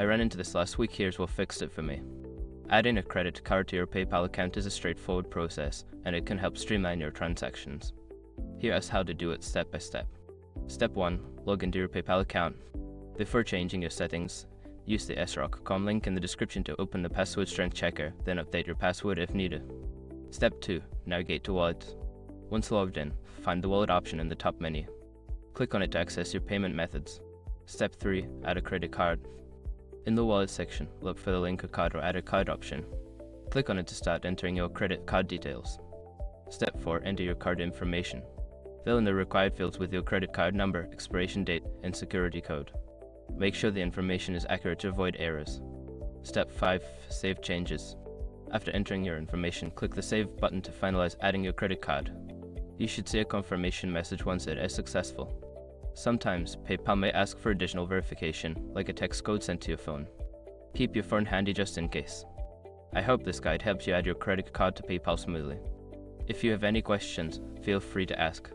I ran into this last week. Here's what fixed it for me. Adding a credit card to your PayPal account is a straightforward process, and it can help streamline your transactions. Here is how to do it step by step. Step 1. Log into your PayPal account. Before changing your settings, use the srock.com link in the description to open the password strength checker, then update your password if needed. Step 2. Navigate to Wallet. Once logged in, find the Wallet option in the top menu. Click on it to access your payment methods. Step 3. Add a credit card. In the Wallet section, look for the Link a Card or Add a Card option. Click on it to start entering your credit card details. Step 4. Enter your card information. Fill in the required fields with your credit card number, expiration date, and security code. Make sure the information is accurate to avoid errors. Step 5. Save changes. After entering your information, click the Save button to finalize adding your credit card. You should see a confirmation message once it is successful. Sometimes, PayPal may ask for additional verification, like a text code sent to your phone. Keep your phone handy just in case. I hope this guide helps you add your credit card to PayPal smoothly. If you have any questions, feel free to ask.